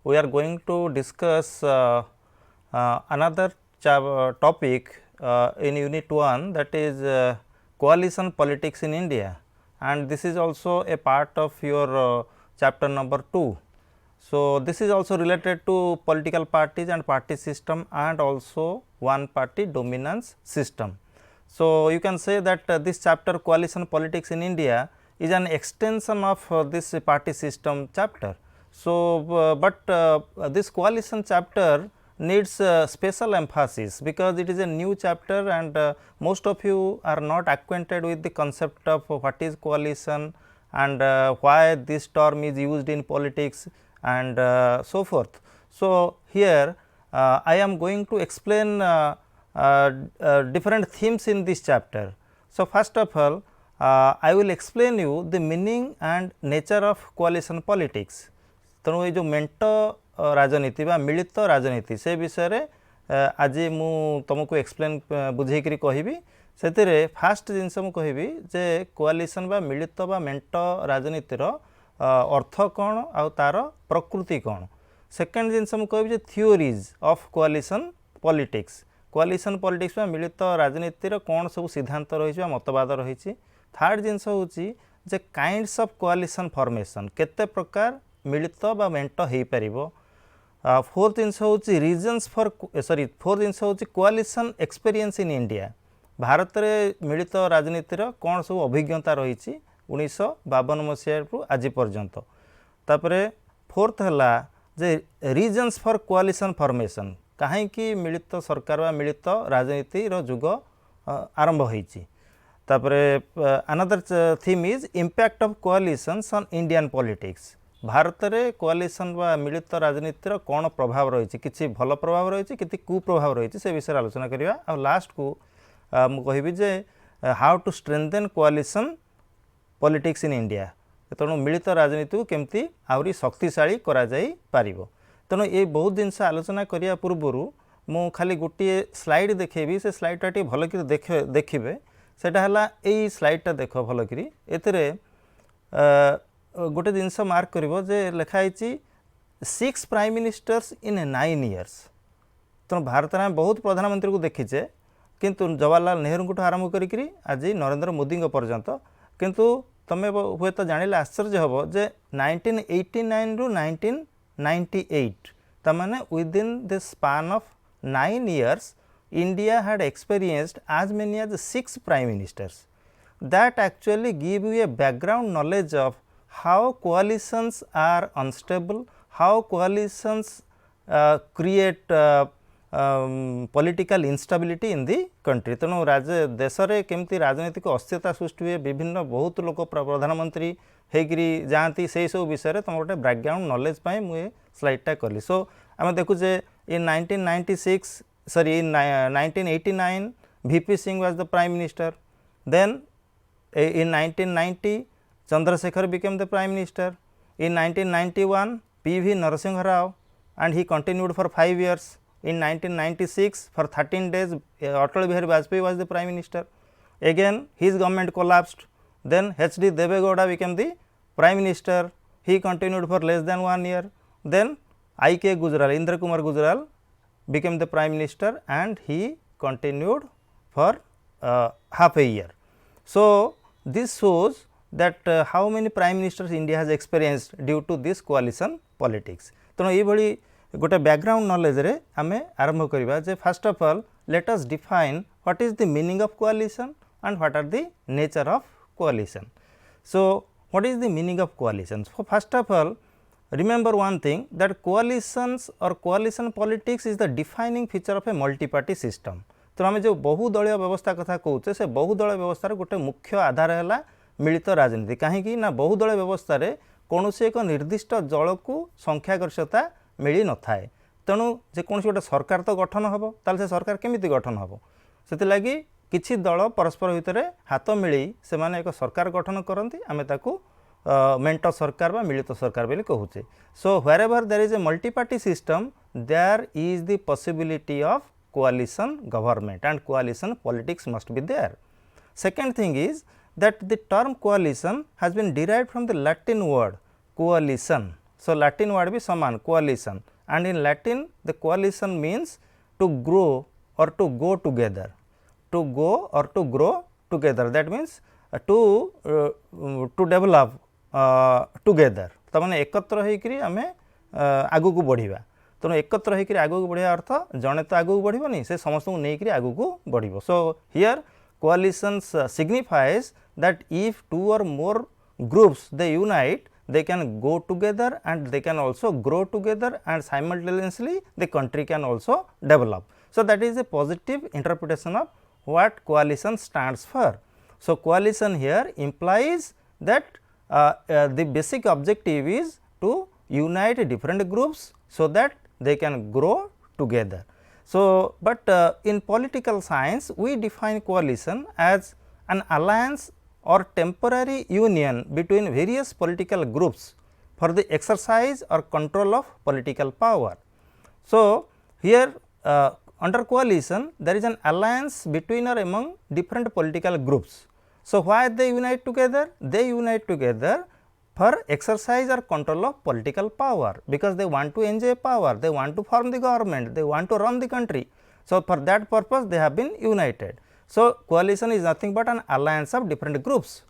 we are going to discuss another topic in Unit 1, that is coalition politics in India, and this is also a part of your chapter number 2. So, this is also related to political parties and party system and also one party dominance system. So, you can say that this chapter coalition politics in India is an extension of this party system chapter. So, this coalition chapter needs special emphasis because it is a new chapter and most of you are not acquainted with the concept of what is coalition and why this term is used in politics and so forth. So, here I am going to explain different themes in this chapter. So, first of all I will explain you the meaning and nature of coalition politics. तेणु ये मेंट राजनीति बा मिलित राजनीति से विषय रे आज मु तुमको एक्सप्लेन बुझेकरी कहबी से फास्ट जिनस मु कहबी जे कोआलिशन बा मिलित बा मेंट राजनीतिर अर्थ कौन आ तार प्रकृति कौन. सेकेंड जिनस मु कहबी जे थियोरीज ऑफ कोआलिशन पॉलिटिक्स बा मिलित राजनीतिर कौन सब सिद्धांत रही मतवाद रही. थर्ड जिनस होची जे काइंड्स ऑफ कोआलिशन फॉर्मेशन केते प्रकार मिलित बा मेंट हो पार. फोर्थ जिनस होची रीजन्स फॉर फोर्थ जिनस होची कोआलिशन एक्सपीरियंस इन इंडिया. भारत रे मिलित राजनीतिर कौन सब अभिज्ञता रही 1952 मसीह आज पर्यंत. तापरे फोर्थ है जे रीजन्स फॉर कोआलिशन फॉर्मेशन कहीं मिलित सरकार व मिलित राजनीति जुग आरंभ होईची. तापरे another theme is impact of coalitions on Indian politics. Bharat रे कोआलिशन व मिलित राजनीतिर कौन प्रभाव रही किसी भल प्रभाव रही कि कुप्रभाव रही से विषय आलोचना करवा. आ लास्ट को मुझे जे how to strengthen coalition politics in India. तेणु मिलित राजनीति को केमती आहरी शक्तिशाली करा जाई पारिबो. तेणु ये बहुत जिनस आलोचना करिया पूर्वरु मु खाली गोटे स्लाइड देखेबी. से स्लाइडटा टी भल कि देखिबे सेटा हला एई स्लाइडटा देख भल कि एतरे गोटे जिनस मार्क करिवो जे लिखाई 6 प्राइम मिनिस्टर्स इन 9 इयर्स. तेणु भारत में बहुत प्रधानमंत्री को देखीचे किंतु जवाहरलाल नेहरू को आरंभ करी आज नरेंद्र मोदी पर्यंत. किंतु तमें हुए तो जानिले आश्चर्य हम जे 1989 रु 1998 तमाने within the span of 9 years India had experienced as many as 6 prime ministers. That actually give you a background knowledge of how coalitions are unstable, how coalitions create political instability in the country. तेणु देश में केमती राजनीतिक अस्थिरता सृष्टि हुए विभिन्न बहुत लोक प्रधानमंत्री होकरी जाती से सब विषय तुम गोटे बैकग्राउंड नॉलेज पाई मुझे स्लाइडटा कली. सो आम देखुचे इन 1996 sorry in 1989 VP Singh was the prime minister. Then in 1990 Chandrasekhar became the prime minister. In 1991 PV Narasimha Rao and he continued for 5 years. In 1996 for 13 days Atal Bihari Vajpayee was the prime minister. Again his government collapsed. Then HD Devegowda became the prime minister. He continued for less than 1 year. Then IK Gujral, Indra Kumar Gujral became the prime minister and he continued for half a year. So this shows that how many prime ministers India has experienced due to this coalition politics. तेणु ये गोटे background knowledge रे आमे आरंभ करबा जे first of all let us define what is the meaning of coalition and what are the nature of coalition. So what is the meaning of coalition? So first of all remember one thing, that coalitions or coalition politics is the defining feature of a multi-party system. तो आम जो बहुदलीय व्यवस्था कथा कहूचे से बहुदलीय व्यवस्था गोटे मुख्य आधार है मिलित राजनीति. कहीं ना बहुदलीय व्यवस्था कौन एक निर्दिष्ट दल को संख्यागरिष्ठता मिली न थाए. तेणु जेकोसी गोटे सरकार तो गठन हम ताल से सरकार केमिति गठन हम से लगी किछि दल परस्पर भितर हाथ मिली से एक सरकार गठन करती आम ताकू मेंट सरकार बा मिलित सरकार बोली कहूचे. So wherever there is a multiparty system there is the possibility of coalition government and coalition politics must be there. Second thing is that the term coalition has been derived from the Latin word coalition. So Latin word be saman, coalition, and in Latin the coalition means to grow or to go together, to go or to grow together, that means to develop together, ताମାନେ एकत्र होइकरी आमे आगु को बढ़िबा। तेणु एकत्र होइकरी आगु को बढ़िया अर्थ जणे तो आगु को बढ़िबनी से समस्त को नेइकरी आगु को बढ़िबो। So here coalitions signifies that if two or more groups they unite, they can go together and they can also grow together, and simultaneously the country can also develop. So that is a positive interpretation of what coalition stands for. So coalition here implies that the basic objective is to unite different groups so that they can grow together. So, but in political science we define coalition as an alliance or temporary union between various political groups for the exercise or control of political power. So, here under coalition there is an alliance between or among different political groups. So, why they unite together? They unite together for exercise or control of political power, because they want to enjoy power, they want to form the government, they want to run the country. So, for that purpose they have been united. So, coalition is nothing but an alliance of different groups.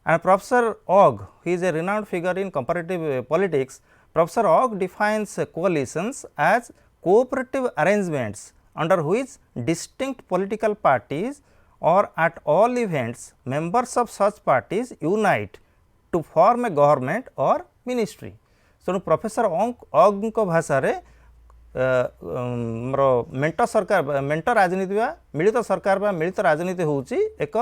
And Professor Ogg, he is a renowned figure in comparative politics. Professor Ogg defines coalitions as cooperative arrangements under which distinct political parties or at all events members of such parties unite to form a government or ministry. So, Professor Ogg को भाषा रे मेंट सरकार मेंट राजनीति बा मिलित सरकार बा मिलित राजनीति होउची एक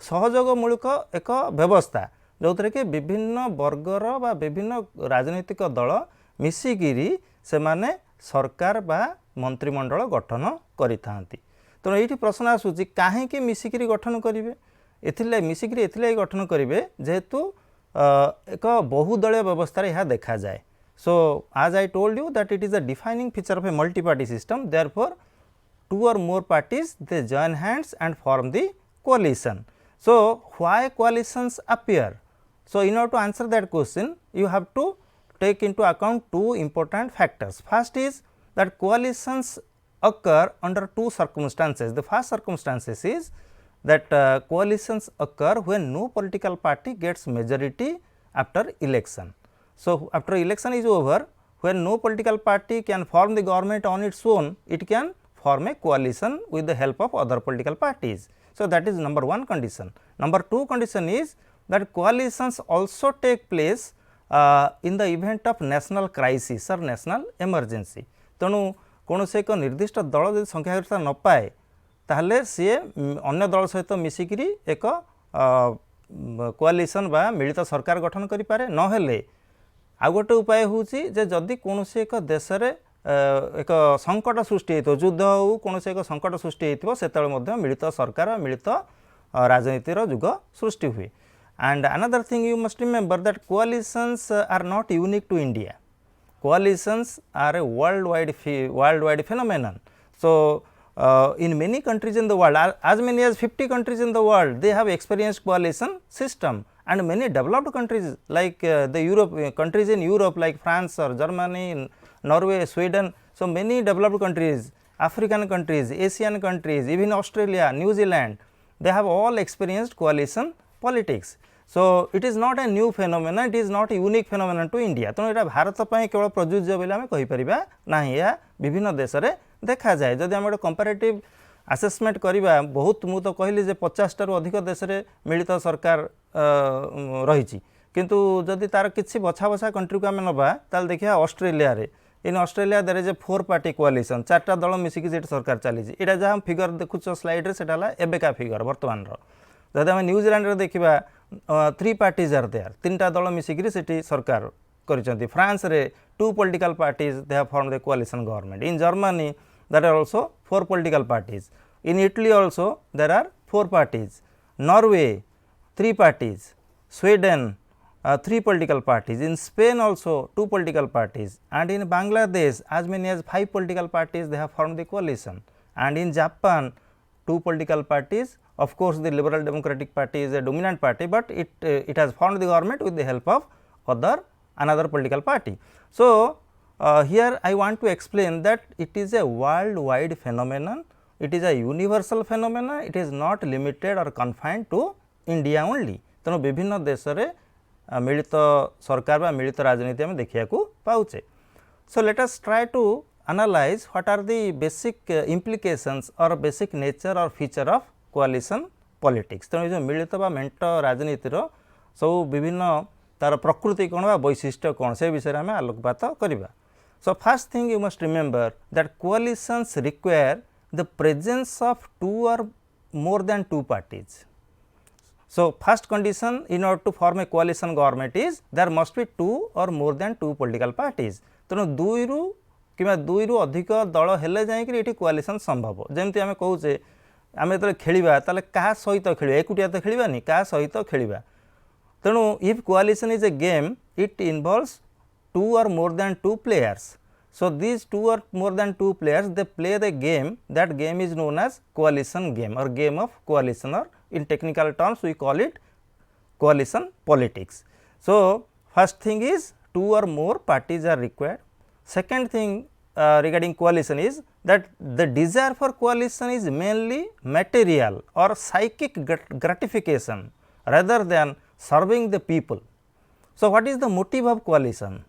सहयोगमूलक एक व्यवस्था जो कि विभिन्न वर्गर बा विभिन्न राजनीतिक दल मिसिकिरी से माने सरकार बा मंत्रिमंडल गठन करिथांती। तो ये प्रश्न आसूची काहेकि मिसिकिरी गठन करिवे, एथिले मिसिकिरी एथिले गठन करिवे जेहेतु एक बहुदलीय व्यवस्था यह देखा जाए। So, as I told you that it is a defining feature of a multi-party system, therefore, two or more parties they join hands and form the coalition. So, why coalitions appear? So, in order to answer that question, you have to take into account two important factors. First is that coalitions occur under two circumstances. The first circumstances is that coalitions occur when no political party gets majority after election. So, after election is over, when no political party can form the government on its own, it can form a coalition with the help of other political parties. So, that is number one condition. Number two condition is that coalitions also take place in the event of national crisis or national emergency. तेणु कौन से एक निर्दिष्ट दल यदि संख्यागरिष्ठता न पाए ताहले सी अन्य दल सहित मिसिकिरी एक कोआलिशन बा मिलित सरकार गठन करि पारे। नहेले आ गोटे उपाय होची जे जदि कौन से एक देश रे एक संकट सृष्टि होतो, युद्ध हो कौन से एक संकट सृष्टि होतो सेतबेले मध्ये मिलित सरकार मिलित राजनीतिर युग सृष्टि हुए। And another thing you must remember that coalitions are not unique to India. Coalitions are a worldwide phenomenon. So, in many countries in the world, as many as 50 countries in the world, they have experienced coalition system, and many developed countries like countries in Europe like France or Germany, Norway, Sweden. So, many developed countries, African countries, Asian countries, even Australia, New Zealand, they have all experienced coalition politics. So, it is not a new phenomenon, it is not a unique phenomenon to India. तो ये भारत पर केवल प्रযোज्य बोले आम कहीपर ना, यह विभिन्न देश में देखा जाए। जदि आम गोटे कंपेरेटिव आसेसमेंट करवा बहुत मुझे तो कहली 50 टारू अधिक देश में मिलित सरकार रही, किंतु जदि तार किसी बछा बछा कंट्री को आम नवा ताल देखिए ऑस्ट्रेलिया रे, in Australia there is a 4 party coalition, 4टा दल मिसिकी जे सरकार चली। यहाँ जहाँ फिगर देखुच स्लाइड रे सेटा एबेका फिगर वर्तमान। जदि आम न्यूजीलैंड रे देखिबा 3 पार्टीज आर देयर, 3टा दल मिसिकी सेठी सरकार करिसेंती। फ्रांस रे 2 political parties they have formed the coalition government. In Germany there are also 4 political parties. In Italy also there are 4 parties. Norway 3 parties. Sweden 3 political parties. In Spain also 2 political parties, and in Bangladesh as many as 5 political parties they have formed the coalition, and in Japan 2 political parties. Of course, the Liberal Democratic Party is a dominant party, but it has formed the government with the help of other another political party. So, here I want to explain that it is a worldwide phenomenon, it is a universal phenomenon, it is not limited or confined to India only. तेणु विभिन्न देश रे मिलित सरकार बा मिलित राजनीति आम देखा पाचे. So, let us try to analyze what are the basic implications or basic nature or feature of coalition politics. तेणु जो मिलित बा मेंट राजनीति सब विभिन्न तार प्रकृति कौन बा वैशिष्ट्य कौन से विषय में आलोकपात करवा. So, first thing you must remember that coalitions require the presence of two or more than two parties. So, first condition in order to form a coalition government is there must be two or more than two political parties. तेणु दुईरु किंवा दुईरु अधिक दल हेले जाइकरी एठी कोआलिशन संभव. जेमती आमे कहूचे आमे तो खेलिबा ताले का सहित खेलिबा एकुटिया तो खेलिबानी का सहित खेलिबा. तेणु if coalition is a game it involves two or more than two players. So, these two or more than two players they play the game, that game is known as coalition game or game of coalition, or in technical terms we call it coalition politics. So, first thing is two or more parties are required. Second thing regarding coalition is that the desire for coalition is mainly material or psychic gratification rather than serving the people. So, what is the motive of coalition?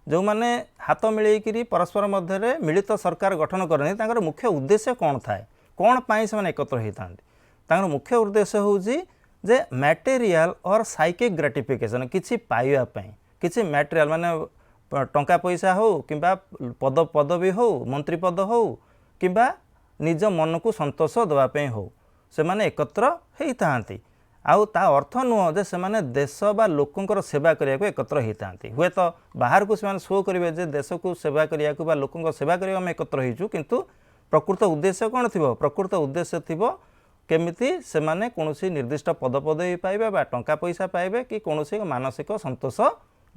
जो माने हाथ मिलैकरी परस्पर मध्य मिलित सरकार गठन करनी तांकर मुख्य उद्देश्य कौन थाए, कौन पाई से एकत्र होता तांकर मुख्य उद्देश्य होउची जे मटेरियल और साइकिक ग्रेटिफिकेशन किछि पाइबा पई किछि मटेरियल माने टंका पैसा हो किंबा पदवी हो मंत्री पद हो किंबा निज मन को संतोष देवा पई हो से माने एकत्र होइतांती. आउ ता अर्थ नुह जे से देश बा लोकंकर सेवा करिया को एकत्र होता. हुए तो बाहर को से शो करेंगे जे देश को सेवा करिया को बा लोकंकर सेवा करिया आम एकत्र होइछु, किंतु प्रकृत उद्देश्य कौन थिबो? प्रकृत उद्देश्य थिबो केमिति से माने कोनोसी निर्दिष्ट पदपदवी पाइबे बा टंका पैसा पाइबे कि कोनोसी मानसिक संतोष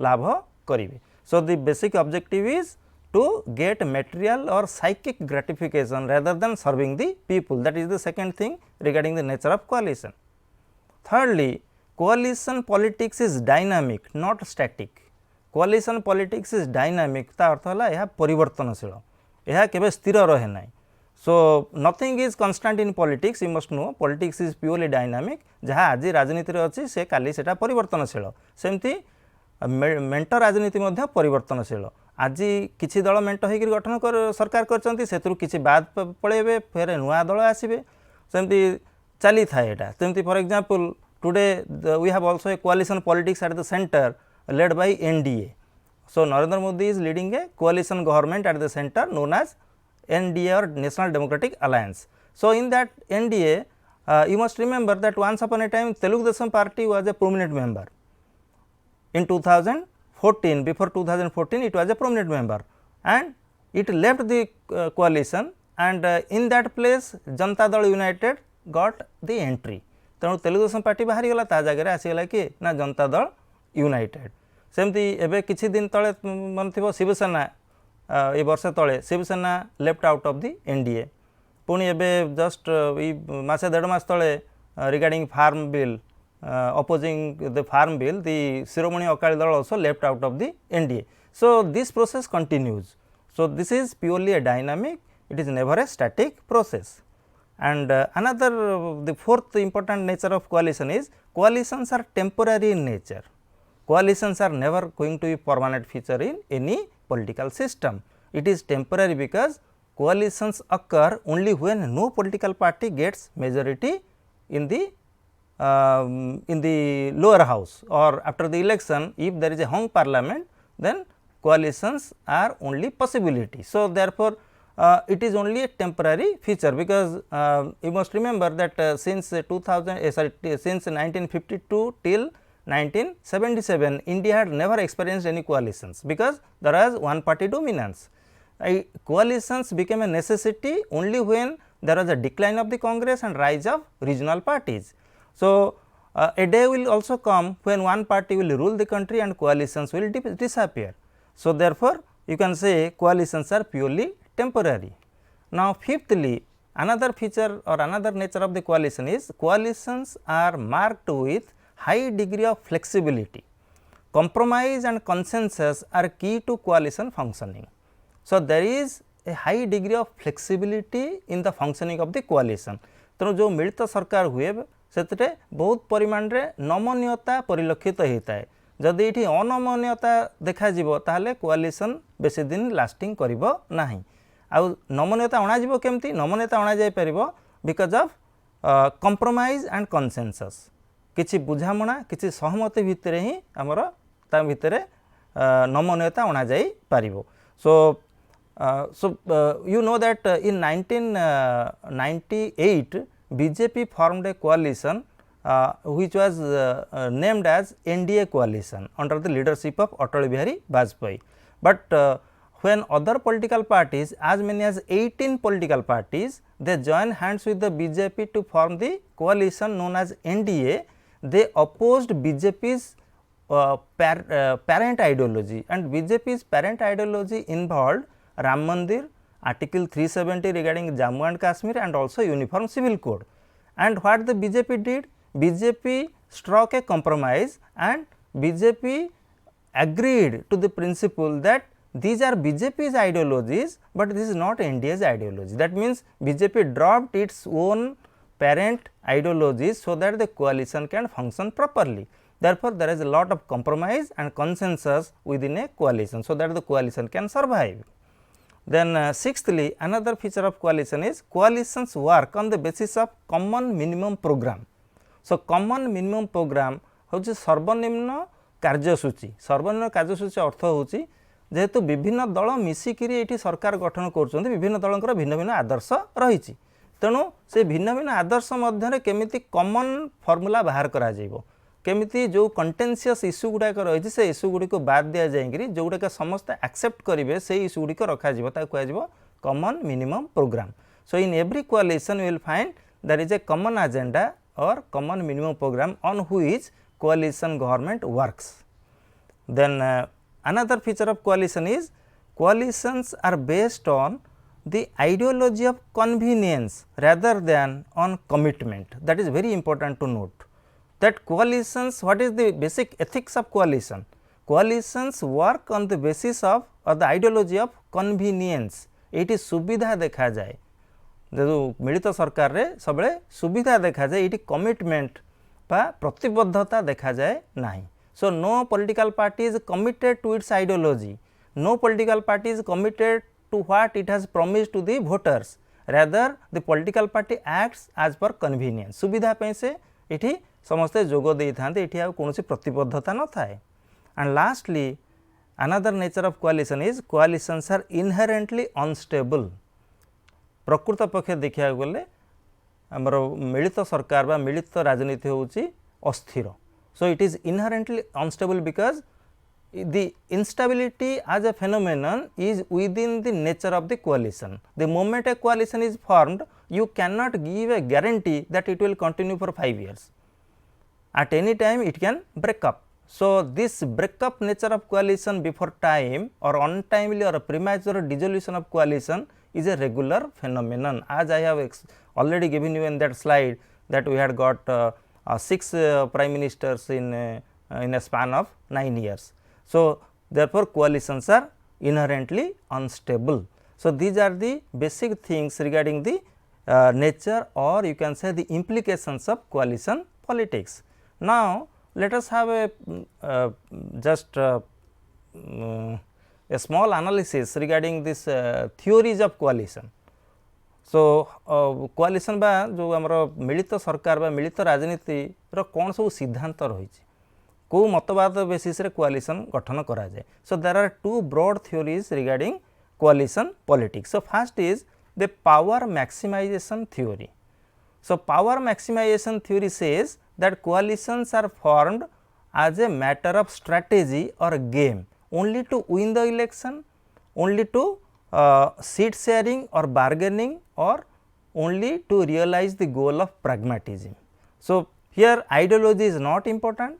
लाभ करिवे. So the basic objective is to get material or psychic gratification rather than serving the people. That is the second thing regarding the nature of coalition. Thirdly, coalition politics is dynamic, not static. Coalition politics is dynamic. ता अर्थ है यह परिवर्तनशील, यह केवल स्थिर रहे ना. So nothing is constant in politics. You must know politics is purely dynamic. जहाँ आज राजनीति अच्छी से काली सेटा परिवर्तनशील. सेमती मेंट राजनीति मध्य परिवर्तनशील. आज किसी दल मेंट होकर गठन कर सरकार करचंती सेतरु किछि बाद पळेबे फेर नुआ दल आसीबे सेमती चली थाए एटा. सेमती for example today we have also a कोalition politics at the center led by NDA. So Narendra Modi is leading a coalition government at the center known as NDA or National Democratic Alliance. So in that NDA you must remember that once upon a time Telugu Desam party was a prominent member. In 2014, before 2014 it was a prominent member and it left the coalition and in that place Janata Dal United got the entry. तेणु Telugu Desam party बाहरी गला ता जगह आसीगला कि ना Janata Dal United. सेमती एबे किछि दिन तले मन थिबो शिवसेना ए वर्ष तले Shiv Sena left out of the NDA. पुणी एबे जस्ट मासे डेढ़ मास तले regarding farm bill opposing the farm bill, the Shiromani Akali Dal also left out of the NDA. So this process continues. So this is purely a dynamic, it is never a static process. And another the fourth important nature of coalition is coalitions are temporary in nature. Coalitions are never going to be permanent feature in any political system. It is temporary because coalitions occur only when no political party gets majority in the lower house, or after the election if there is a hung parliament then coalitions are only possibility. So therefore it is only a temporary feature because you must remember that since 1952 till 1977 India had never experienced any coalitions because there was one party dominance. Coalitions became a necessity only when there was a decline of the Congress and rise of regional parties. So a day will also come when one party will rule the country and coalitions will disappear. So therefore you can say coalitions are purely temporary. Now fifthly, another feature or another nature of the coalition is coalitions are marked with high degree of flexibility. compromise and consensus are key to coalition functioning. So there is a high degree of flexibility in the functioning of the coalition. तेणु जो मिलित सरकार हुए से बहुत परिमाण रे नमनीयता परिलक्षित होता है. जदि ये अनमनीयता देखा ताहले कोआलिशन बेसी दिन लास्टिंग करिबो नाही. आउ नमनीयता अणाजिबो केमती? नमनीयता अणा जाय परिबो because of compromise and consensus. किछि बुझामणा किछि सहमति भितरे ही हमर ता भितरे नमनीयता अणा जाय परिबो. सो you know that in 1998 BJP formed a coalition which was named as NDA coalition under the leadership of Atal Bihari Vajpayee. But when other political parties, as many as 18 political parties, they joined hands with the BJP to form the coalition known as NDA, they opposed BJP's parent ideology, and BJP's parent ideology involved Ram Mandir, Article 370 regarding Jammu and Kashmir, and also Uniform Civil Code. And what the BJP did? BJP struck a compromise and BJP agreed to the principle that these are BJP's ideologies, but this is not NDA's ideology. That means BJP dropped its own parent ideologies so that the coalition can function properly. Therefore, there is a lot of compromise and consensus within a coalition so that the coalition can survive. Then sixthly, another feature of coalition is coalitions work on the basis of common minimum program. So common minimum program होची सर्वनिम्न कार्यसूची. सर्वनिम्न कार्यसूची अर्थ होची जेहेतु विभिन्न दल मिसिकिरी एठी सरकार गठन करुछन्ति, विभिन्न दलंकर भिन्न भिन्न आदर्श रहिछि, तेणु से भिन्न भिन्न आदर्श मध्यरे केमिति कॉमन फॉर्मूला बाहर करा जाइबो, केमिति जो कंटेंशियस इश्यू गुड़ाक रही से इश्यू गुड़ी को बाद दि जाए जो गुड़ाक समस्त एक्सेप्ट करेंगे से इश्यू गुड़ी रखा कह common minimum programme. So in every coalition you will find there is a common agenda और common minimum programme on which coalition government works. Then another feature of coalition is coalitions are based on the ideology of convenience rather than on commitment. That is very important to note. That coalitions, what is the basic ethics of coalition? Coalitions work on the basis of or the ideology of convenience. ये सुविधा देखा जाए, जो मिलित सरकार रे सबले सुविधा देखा जाए, ये कमिटमेंट बा प्रतिबद्धता देखा जाए नहीं. So no political party is committed to its ideology. No political party is committed to what it has promised to the voters. Rather the political party acts as per convenience. सुविधा पे से इठी समस्ते जोग दे थांते, इठी आ कोनोसी प्रतिबद्धता न थाए. And lastly, another nature of coalition is coalitions are inherently unstable. प्रकृत पक्षे देखिया गले हमर मिलित सरकार बा मिलित राजनीति होउची अस्थिर. So it is inherently unstable because the instability as a phenomenon is within the nature of the coalition. The moment a coalition is formed, you cannot give a guarantee that it will continue for 5 years. At any time it can break up. So this break up nature of coalition before time or untimely or premature dissolution of coalition is a regular phenomenon. As I have already given you in that slide that we had got 6 prime ministers in a span of 9 years. So therefore coalitions are inherently unstable. So these are the basic things regarding the nature or you can say the implications of coalition politics. Now let us have a just a small analysis regarding this theories of coalition. So coalition बा जो हमरो मिलित सरकार बा मिलित राजनीति रो कौन सब सिद्धांत रही को मतवाद बेसिस रे कोअलिशन गठन करा जाए. So there are two broad theories regarding coalition politics. So first is the power maximisation theory. So power maximisation theory says that coalitions are formed as a matter of strategy or game only to win the election, only to seat sharing or bargaining, or only to realize the goal of pragmatism. So here ideology is not important.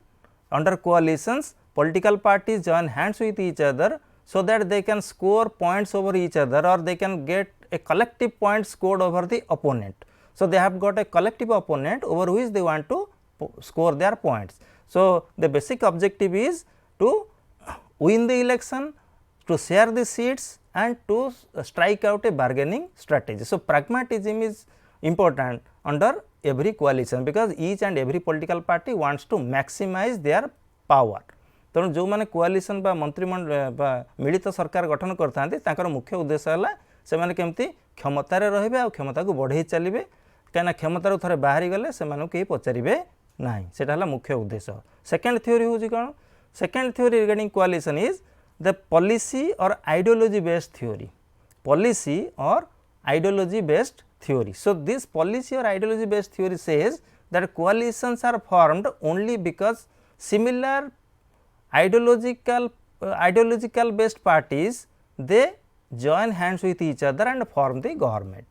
Under coalitions, political parties join hands with each other so that they can score points over each other or they can get a collective point scored over the opponent. So they have got a collective opponent over which they want to score their points. So the basic objective is to win the election, to share the seats and to strike out a bargaining strategy. So, pragmatism is important under every coalition because each and every political party wants to maximize their power. तेणु जो मैंने कोआलिशन बा मंत्रिमंडल मिलित सरकार गठन करता मुख्य उद्देश्य है से मैंने केमती क्षमतार रे आ क्षमता को बढ़े चलिए कहीं क्षमतार थे बाहरी गले से कहीं पचारे ना से मुख्य उद्देश्य। सेकेंड थ्योरी हूँ कौन? Second theory regarding coalition is the policy और आइडियोलॉजी बेस्ड थ्योरी। पॉलिसी और ideology based theory. So, this policy or ideology based theory says that coalitions are formed only because similar ideological based parties they join hands with each other and form the government.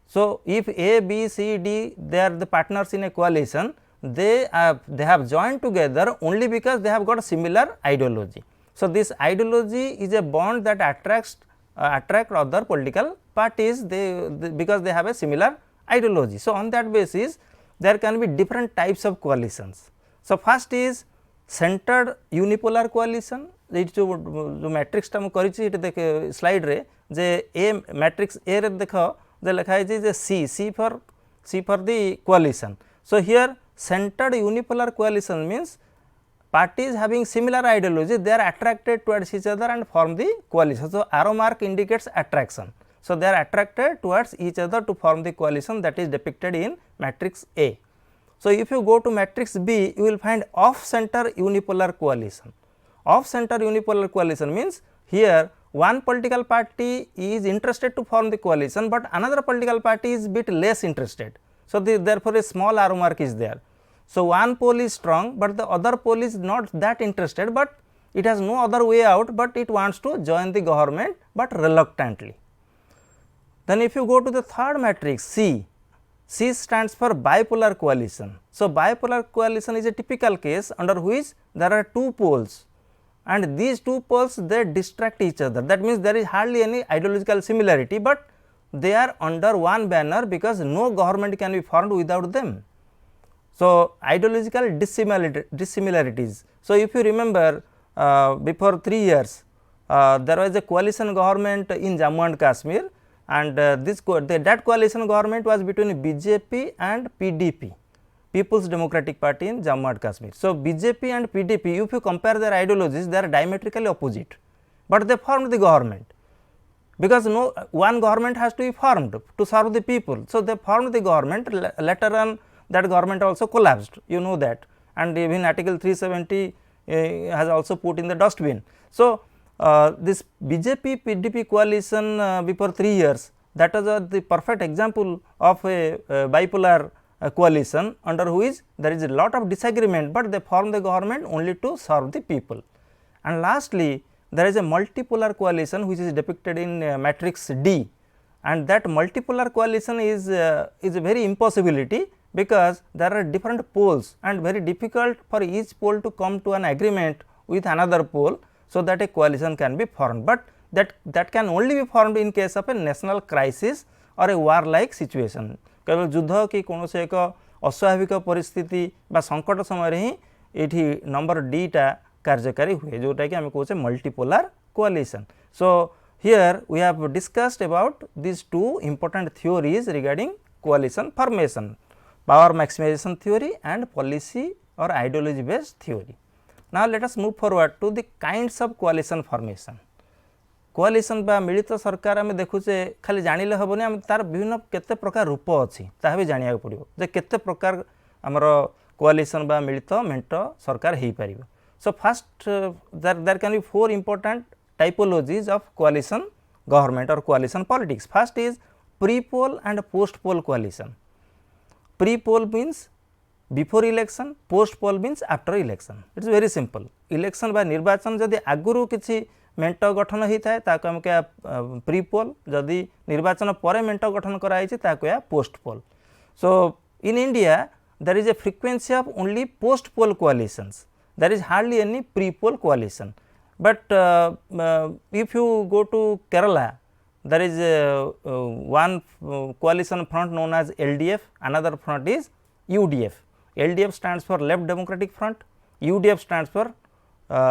So, if A, B, C, D they are the partners in a coalition, they have joined together only because they have got a similar ideology. So, this ideology is a bond that attract other political parties because they have a similar ideology. So, on that basis there can be different types of coalitions. So, first is centered unipolar coalition. जो matrix टा मुझे देख slide रे जे ए matrix A रे देख जे लिखा है जे C for the coalition. So, here centered unipolar coalition means parties having similar ideology they are attracted towards each other and form the coalition. So, arrow mark indicates attraction. So, they are attracted towards each other to form the coalition that is depicted in matrix A. So, if you go to matrix B you will find off center unipolar coalition. Off center unipolar coalition means here one political party is interested to form the coalition, but another political party is bit less interested. So, therefore, a small arrow mark is there. So, one pole is strong, but the other pole is not that interested, but it has no other way out, but it wants to join the government, but reluctantly. Then if you go to the third matrix C stands for bipolar coalition. So, bipolar coalition is a typical case under which there are two poles and these two poles they distract each other. That means there is hardly any ideological similarity, but they are under one banner because no government can be formed without them. So, ideological dissimilarities. So, if you remember before 3 years there was a coalition government in Jammu and Kashmir, and that coalition government was between BJP and PDP, People's Democratic Party in Jammu and Kashmir. So, BJP and PDP if you compare their ideologies they are diametrically opposite, but they formed the government because no one government has to be formed to serve the people. So, they formed the government. Later on that government also collapsed, you know that, and even article 370 has also put in the dustbin. So, this BJP PDP coalition before 3 years, that was the perfect example of a bipolar coalition under which there is a lot of disagreement, but they form the government only to serve the people. And lastly, there is a multipolar coalition which is depicted in matrix D, and that multipolar coalition is a very impossibility because there are different poles and very difficult for each pole to come to an agreement with another pole, so that a coalition can be formed, but that can only be formed in case of a national crisis or a war like situation. केवल युद्ध कि कौन से एक अस्वाभाविक परिस्थिति बा संकट समय ही ये नंबर डी टा कार्यकारी हुए जोटा कि आम कहे multipolar coalition. So here we have discussed about this two important theories regarding coalition formation, power maximisation theory and policy और ideology based theory. Now, let us move forward to the kinds of coalition formation. कोआलिशन बा मिलित सरकार आम देखुचे खाली जानिले हेनी आम तार विभिन्न केते प्रकार रूप अच्छी ता भी जानिया पड़ो जे केते प्रकार आमर कोआलिशन बा मिलित मेंट सरकार हो पार. So first there can be 4 important typologies of coalition government or coalition politics. First is pre-poll and post-poll coalition. Pre-poll means before election, post-poll means after election. It is very simple. Election बा निर्वाचन जदि आगुरु किछि मेंट गठन होता है ताको हम क्या प्री पोल, जदि निर्वाचन पर मेंट गठन कराई ताको या post poll. So in India there is a frequency of only post poll coalitions. There is hardly any pre poll coalition. But if you go to Kerala, there is one coalition front known as LDF, another front is UDF. LDF stands for Left Democratic Front, UDF stands for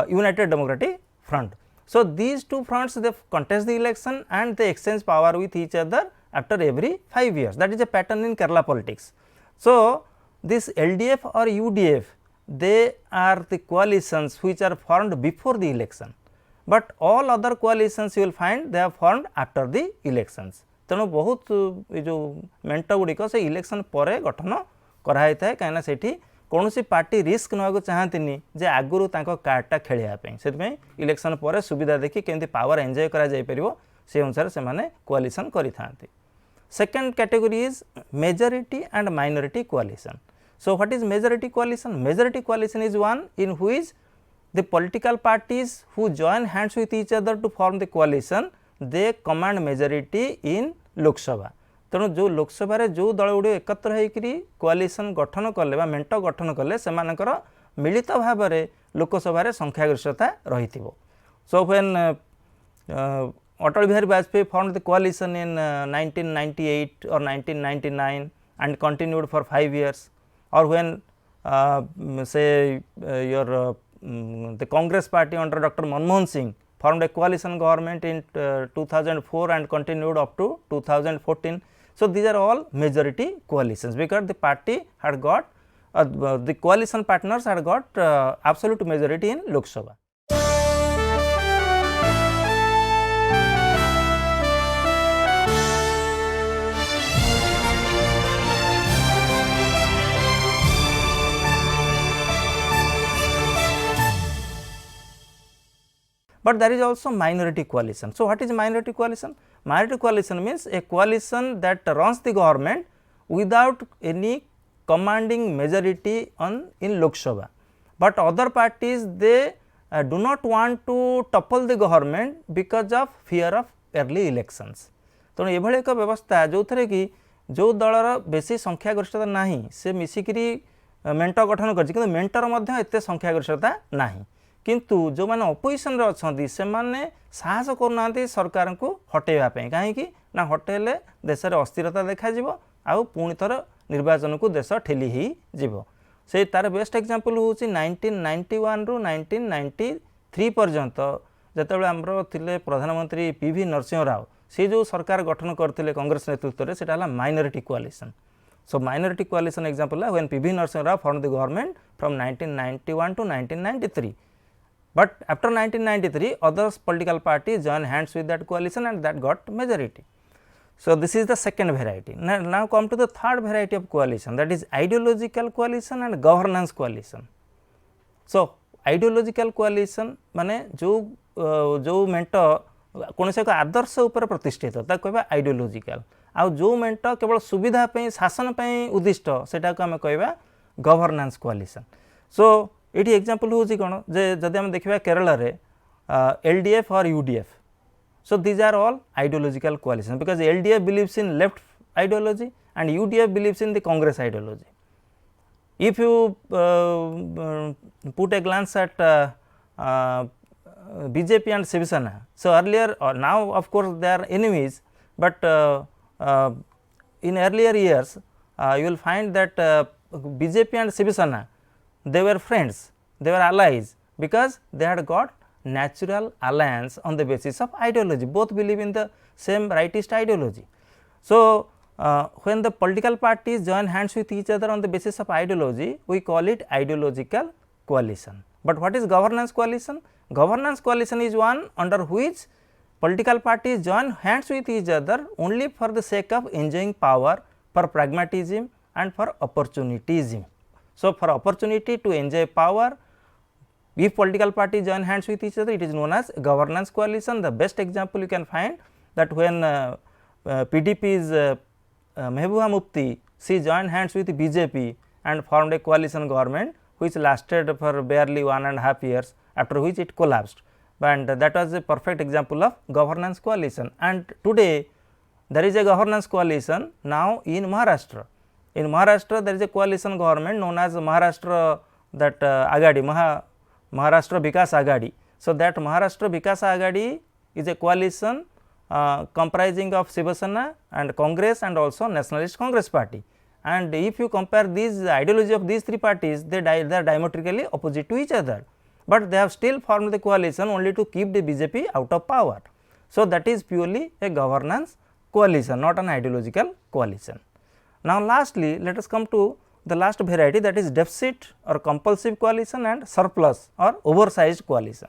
United Democratic Front. So, these two fronts they contest the election and they exchange power with each other after every 5 years, that is a pattern in Kerala politics. So, this LDF or UDF they are the coalitions which are formed before the election, but all other coalitions you will find they are formed after the elections. तेणु बहुत जो मेंट गुड़िक से election पर गठन कराई था कहीं से कौन सी पार्टी रिस्क ना चाहती जे आगुरी कार्डटा खेलवाई से इलेक्शन पर सुविधा देखी केमती पावर एंजॉय करा जाय परिबो से अनुसार से माने कोआलिशन करि थांती. Second category is majority and minority coalition. So, what is majority coalition? Majority coalition is one in which the political parties who join hands with each other to form the coalition, they command majority in Lok Sabha. तेणु जो लोकसभा रे जो दल गुड़ी एकत्र होकर कोआलिशन गठन कले मेंट गठन कले से मिलित भाव में लोकसभा संख्यागरिष्ठता रही. So when Atal Bihari Vajpayee formed the coalition in 1998 or 1999 and continued for 5 years, or when say the Congress party under Dr. Manmohan Singh formed a coalition government in 2004 and continued up to 2014. So, these are all majority coalitions because the party had got the coalition partners had got absolute majority in Lok Sabha. But there is also minority coalition. So, what is minority coalition? Minority coalition means a coalition that runs the government without any commanding majority in Lok Sabha, but other parties they do not want to topple the government because of fear of early elections. तेणु ये एक व्यवस्था जो थे कि जो दलर बेसी संख्यागरिष्ठता नहीं से मिसिकी मेंट गठन कर मेंटर एत संख्यागरिष्ठता नहीं किंतु जो मैंने अपोजिशन अच्छा से साहस करना सरकार को हटेवाई कहीं ना हटेले देश में अस्थिरता देखा आउ पुणी थर निर्वाचन को देश ठेली ही जीव से तार बेस्ट एग्जांपल हूँ 1991 रु 1993 पर्यंत जिते आमर थे प्रधानमंत्री पीवी नरसिंह राव से जो सरकार गठन करते कांग्रेस नेतृत्व में सेटा minority coalition. So minority coalition example है when PV Narasimha Rao form the government from 1991 to 1993. But after 1993 other political parties join hands with that coalition and that got majority. So, this is the second variety. Now come to the third variety of coalition, that is ideological coalition and governance coalition. So, ideological coalition माने जो मेंट कौन से आदर्श उपर प्रतिष्ठित कहवा ideological आउ जो मेंट केवल सुविधा शासन उद्दिष्ट सेटा को आम कहवा गवर्नेंस कोआलिशन. सो ये एग्जांपल हूँ कौन जे जदि आम देखा केरल रे LDF और UDF. So, these are all ideological coalition because LDF believes in left ideology and UDF believes in the Congress ideology. If you put a glance at BJP and Shiv Sena, so earlier now of course they are enemies, but in earlier years you will find that BJP and Shiv Sena they were friends, they were allies because they had got natural alliance on the basis of ideology, both believe in the same rightist ideology. So, when the political parties join hands with each other on the basis of ideology, we call it ideological coalition. But what is governance coalition? Governance coalition is one under which political parties join hands with each other only for the sake of enjoying power, for pragmatism and for opportunism. So, for opportunity to enjoy power, if political parties join hands with each other, it is known as governance coalition. The best example you can find that when PDP's Mehbooba Mufti, she joined hands with BJP and formed a coalition government which lasted for barely 1.5 years, after which it collapsed, and that was a perfect example of governance coalition. And today there is a governance coalition now in Maharashtra. In Maharashtra there is a coalition government known as Maharashtra that Agadi, Maharashtra Vikas Agadi. So, that Maharashtra Vikas Agadi is a coalition comprising of Shiv Sena and Congress and also Nationalist Congress Party. And if you compare these ideology of these three parties, they are diametrically opposite to each other. but they have still formed the coalition only to keep the BJP out of power. So, that is purely a governance coalition, not an ideological coalition. Now, lastly, let us come to the last variety, that is deficit or compulsive coalition and surplus or oversized coalition.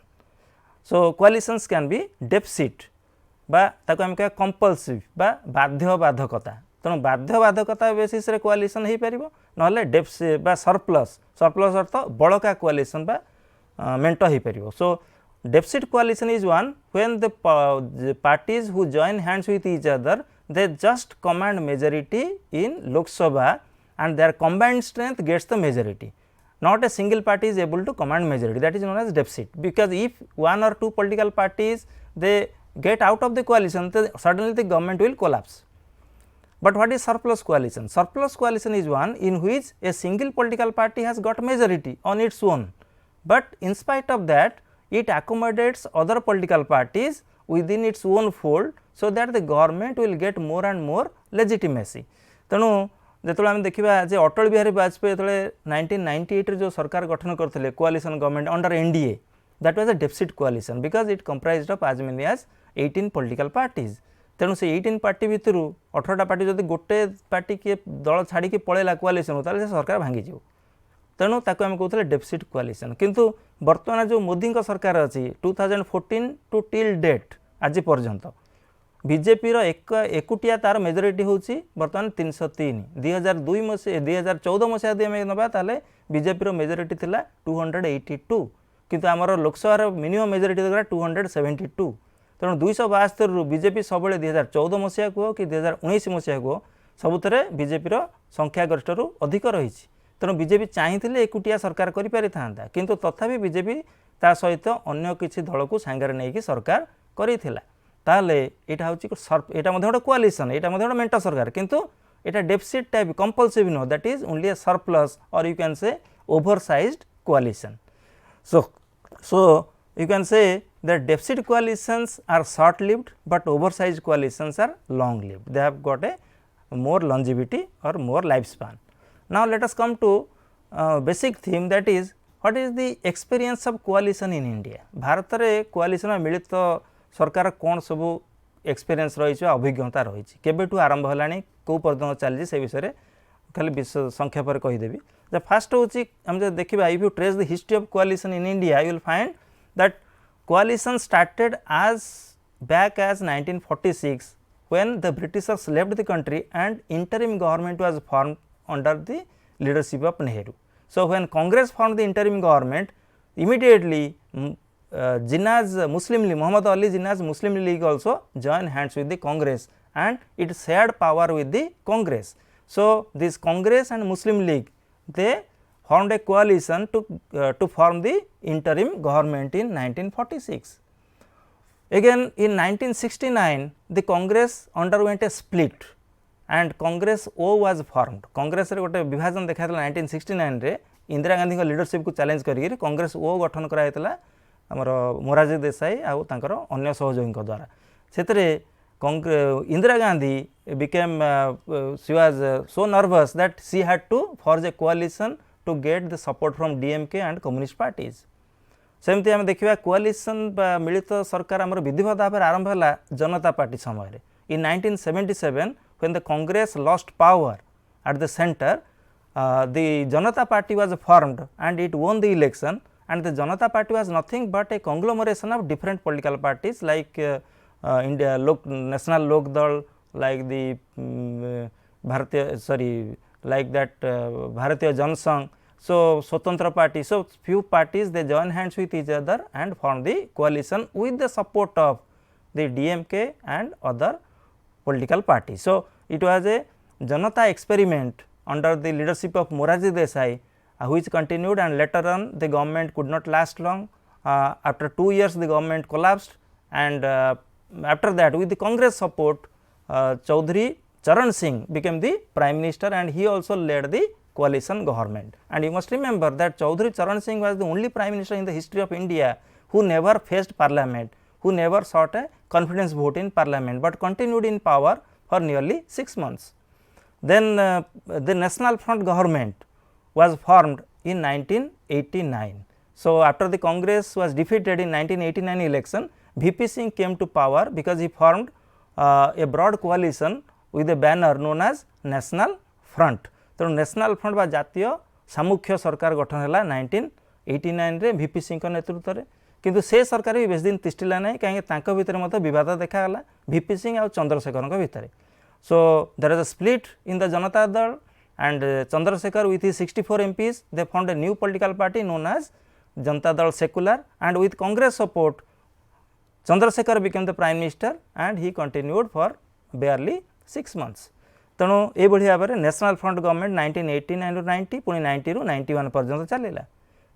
So, coalitions can be deficit बा ताको हम कह compulsive बा बाध्य बाधकता तेणु बाध्य बाधकता basis रे कोआलिशन हो पार ना डेफिसिट बा सरप्लस सरप्लस अर्थ बड़का कोआलिशन बा मेंट हो पार. So deficit coalition is one when the parties who join hands with each other they just command majority in Lok Sabha and their combined strength gets the majority. Not a single party is able to command majority, that is known as deficit, because if one or two political parties they get out of the coalition, then suddenly the government will collapse. But what is surplus coalition? Surplus coalition is one in which a single political party has got majority on its own, but in spite of that it accommodates other political parties within its own fold, so that the government will get more and more legitimacy. तेणु जो आम देखा जे अटल बिहारी वाजपेयी जो 1998 जो सरकार गठन करते coalition government under NDA, that was a deficit coalition because it comprised of as many as 18 political parties. तेणु से 18 पार्टी भितर 18टा पार्टी जब गोटे पार्टी किए दल छाड़ी पलैला कोआलिशन ताले सरकार भांगी जीव. तेणु ताको आम कहते डेफिसिट कोआलिशन. किंतु वर्तमान जो मोदी सरकार अच्छी 2014 टू टिल डेट आज पर्यंत बीजेपी एकुटिया तार मेजोरिटी होची बर्तमान 303. 2002 मसीहा 2014 मसीहा यदि आम नवा ताले बीजेपी मेजोरिटी थिला 282, किंतु आमर लोकसभा मिनिमम मेजोरिटी था 272. तेणु 272 रु बीजेपी सब 2014 मसीहा को कि 2019 मसीहा को सबुतरे बीजेपी संख्यागरिष्ठ रु अधिक रही. तेणु बीजेपी चाहिए एकुटिया सरकार करि था, किंतु तथापि बीजेपी ता सहित अन्य किछि दल को सांगरे नहीं सरकार करिथिला. ताले एटा होची एटा मध्ये गोटे कोआलिशन, एटा मध्ये गोटे मेंट सरकार, किंतु एटा deficit type compulsive no, that is only a surplus और you can say oversized coalition. So you can say that deficit coalitions are short lived, but oversized coalitions are long lived. They have got a more longevity or more lifespan. Now let us come to basic theme, that is what is the experience of coalition in India. Bharat रे coalition में मिलित सरकार कौन सब experience रही अभिज्ञता रही केबेठू आरंभ है कौ पर्यटन चली से विषय खाली संक्षेप कहीदेवी. द फास्ट हूँ आम जो देखा if you trace the history of coalition in India you will find that coalition started as back as 1946 when the Britishers left the country and interim government was formed under the leadership of Nehru. So when Congress formed the interim government, immediately Jinnah's Muslim League, Muhammad Ali Jinnah's Muslim League also joined hands with the Congress and it shared power with the Congress. So this Congress and Muslim League, they formed a coalition to form the interim government in 1946. Again in 1969 the Congress underwent a split and Congress O was formed. Congress रे गोटे विभाजन देखा 1969 रे Indira Gandhi leadership को challenge करी कांग्रेस ओ गठन कराइला आमर मोरारजी देसाई आउ तांकर अन्य सहयोगी द्वारा. सेतरे Indira Gandhi became she was so nervous that she had to forge a coalition to get the support from DMK and communist parties. सेमती आम देखा कोआलिशन मिलित सरकार आमर विधिवत भाव आरंभ है जनता पार्टी समय. In 1977 when the Congress lost power at the center, the Janata Party was formed and it won the election, and the Janata Party was nothing but a conglomeration of different political parties like India National Lok Dal, like the Bharatiya Janasangh, so Swatantra Party. So few parties they join hands with each other and form the coalition with the support of the DMK and other political parties. So it was a Janata experiment under the leadership of Morarji Desai, which continued, and later on the government could not last long. After 2 years the government collapsed, and after that with the Congress support Chaudhary Charan Singh became the Prime Minister and he also led the coalition government. And you must remember that Chaudhary Charan Singh was the only Prime Minister in the history of India who never faced Parliament, who never sought a confidence vote in Parliament, but continued in power for nearly 6 months. Then the National Front government was formed in 1989. So, after the Congress was defeated in 1989 election, VP Singh came to power because he formed a broad coalition with a banner known as National Front. So, National Front बा जातीय सामुख्य सरकार गठन है 1989 रे VP Singh नेतृत्व में, किंतु से सरकार भी बेस दिन तिष्ठिला ना कहीं भितर मत विवाद देखागला VP सिंह और चंद्रशेखर भितर. So, there is a split in the Janata Dal, and Chandrasekhar with his 64 MPs they formed a new political party known as Janata Dal Secular, and with Congress support Chandrasekhar became the Prime Minister and he continued for barely 6 months. तेणु ये भाव में national front government 1989 ରୁ 90 पुणी 90 ରୁ 91 पर्यंत चलला.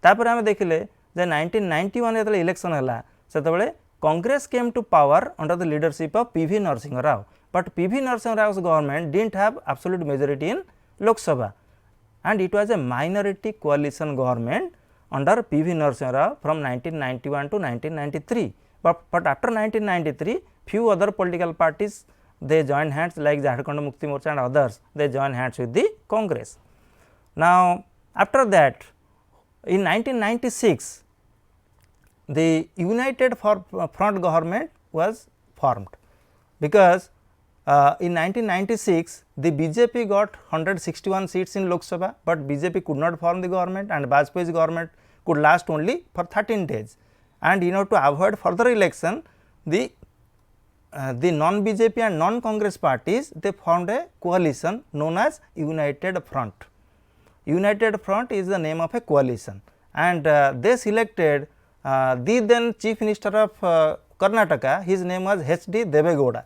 तापर आम देखिले जे 1991 जो इलेक्शन है से Congress came to power under the leadership of PV Narasimha Rao, but PV Narasimha Rao government didn't have absolute majority in Lok Sabha and it was a minority coalition government under PV Narasimha Rao from 1991 to 1993. But after 1993, few other political parties they joined hands like Jharkhand Mukti Morcha and others, they joined hands with the Congress. Now, after that, in 1996, the United Front government was formed because in 1996 the BJP got 161 seats in Lok Sabha, but BJP could not form the government and Vajpayee's government could last only for 13 days. And to avoid further election, the non-BJP and non-Congress parties they formed a coalition known as United Front. United Front is the name of a coalition, and they selected the then Chief Minister of Karnataka. His name was H.D. Devegowda.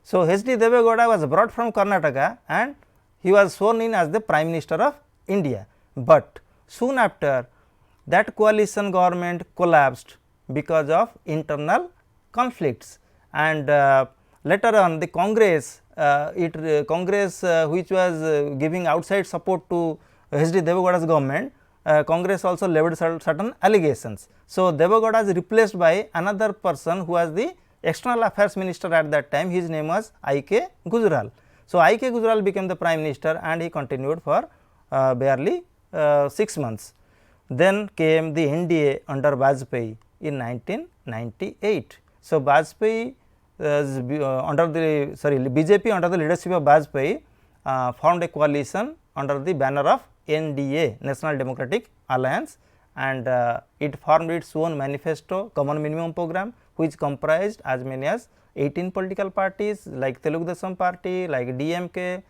So, H.D. Devegowda was brought from Karnataka and he was sworn in as the Prime Minister of India, but soon after that coalition government collapsed because of internal conflicts, and later on the Congress which was giving outside support to H.D. Devegowda's government, Congress also levied certain allegations. So, Devegowda is replaced by another person who was the External Affairs Minister at that time. His name was I.K. Gujral. So, I.K. Gujral became the Prime Minister and he continued for barely 6 months. Then came the NDA under Vajpayee in 1998. So, Vajpayee BJP under the leadership of Vajpayee formed a coalition under the banner of NDA, National Democratic Alliance, and it formed its own manifesto, common minimum program, which comprised as many as 18 political parties like Telugu Desam Party, like DMK,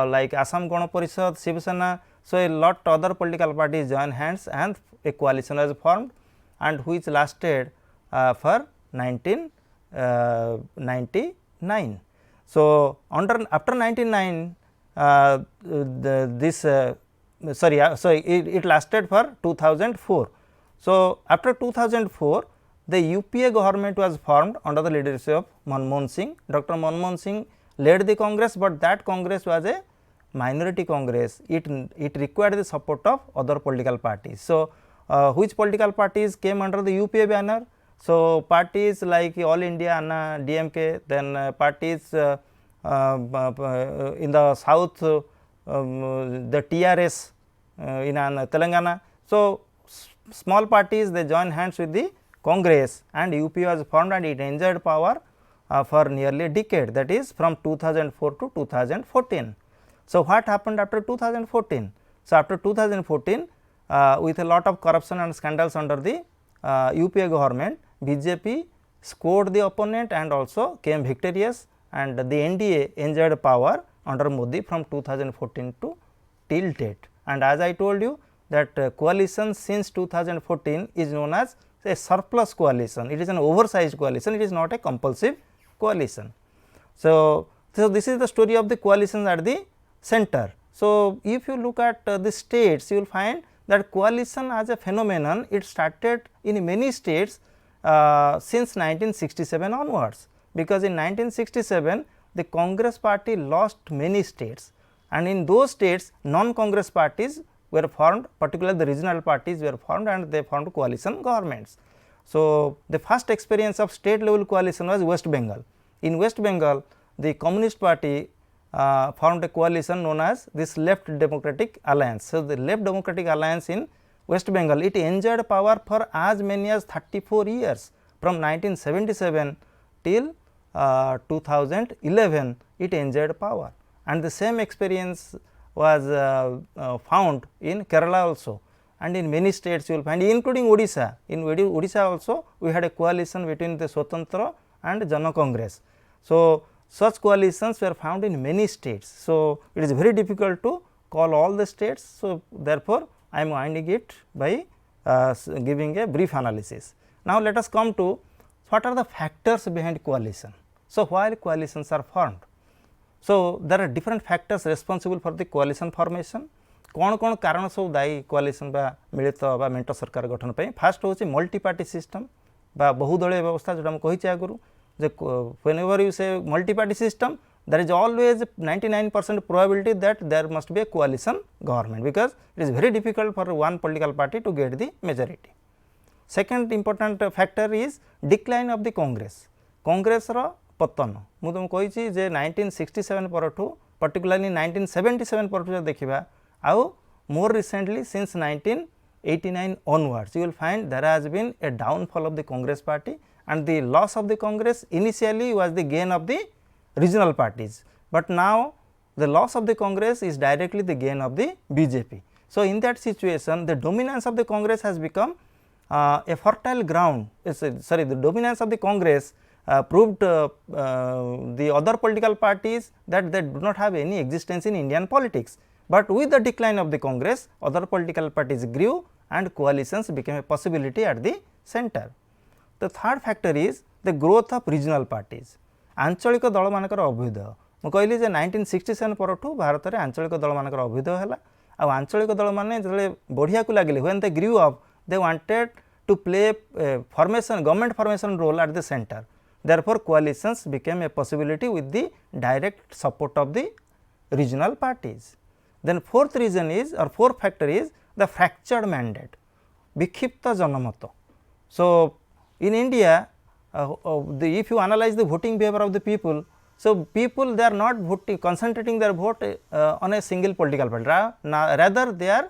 like Assam Gana Parishad, Shiv Sena. So, a lot other political parties joined hands and a coalition was formed, and which lasted for 1999. So, after 1999 it lasted for 2004. So, after 2004 the UPA government was formed under the leadership of Manmohan Singh. Dr. Manmohan Singh led the Congress, but that Congress was a minority Congress. It required the support of other political parties. So, which political parties came under the UPA banner? So, parties like All India Anna DMK, then parties in the south, the TRS in Telangana. So, small parties they joined hands with the Congress and UP was formed and it enjoyed power for nearly a decade, that is from 2004 to 2014. So, what happened after 2014? So, after 2014 with a lot of corruption and scandals under the UPA government, BJP scored the opponent and also came victorious, and the NDA enjoyed power under Modi from 2014 to till date. And as I told you that coalition since 2014 is known as a surplus coalition. It is an oversized coalition, it is not a compulsive coalition. So, this is the story of the coalitions at the center. So, if you look at the states, you will find that coalition as a phenomenon, it started in many states since 1967 onwards, because in 1967 the Congress party lost many states, and in those states non-Congress parties were formed, particularly the regional parties were formed and they formed coalition governments. So, the first experience of state level coalition was West Bengal. In West Bengal, the Communist Party formed a coalition known as this Left Democratic Alliance. So, the Left Democratic Alliance in West Bengal, it enjoyed power for as many as 34 years from 1977 till 2011 it enjoyed power, and the same experience was found in Kerala also, and in many states you will find, including Odisha. In Odisha also we had a coalition between the Swatantra and Jana Congress. So such coalitions were found in many states. So it is very difficult to call all the states. So therefore I am winding it by giving a brief analysis. Now let us come to what are the factors behind coalition. So why coalitions are formed? So there are different factors responsible for the coalition formation. कौन कौन कारण सब दायी कोआलिशन बा मिलित बा मेंट सरकार गठन पे? फास्ट होची मल्टी पार्टी सिस्टम बा बहुदलीय व्यवस्था, जोटा हम कही आगुरु जे whenever you say multi party system, there is always 99% probability that there must be a coalition government, because it is very difficult for one political party to get the majority. Second important factor is decline of the Congress. Congress रो पतन मु तुम कही जे 1967 परठू particularly 1977 परठू देखिबा आउ more recently since 1989 onwards you will find there has been a downfall of the Congress party, and the loss of the Congress initially was the gain of the regional parties, but now the loss of the Congress is directly the gain of the BJP. So in that situation the dominance of the Congress has become a fertile ground. The dominance of the Congress proved the other political parties that they do not have any existence in Indian politics. But with the decline of the Congress, other political parties grew and coalitions became a possibility at the center. The third factor is the growth of regional parties. आंचलिक दल मानकर अभ्युदय मु कहली जे 1967 परठू भारत में आंचलिक दल मानकर अभ्युदय है। आ आंचलिक दल माने जो बढ़िया को लगे when they grew up they wanted to play formation government formation role at the centre, therefore coalitions became a possibility with the direct support of the regional parties. Then fourth reason is, or fourth factor is the fractured mandate, विक्षिप्त जनमत. So in India if you analyze the voting behavior of the people, so people they are not voting, concentrating their vote on a single political party, rather they are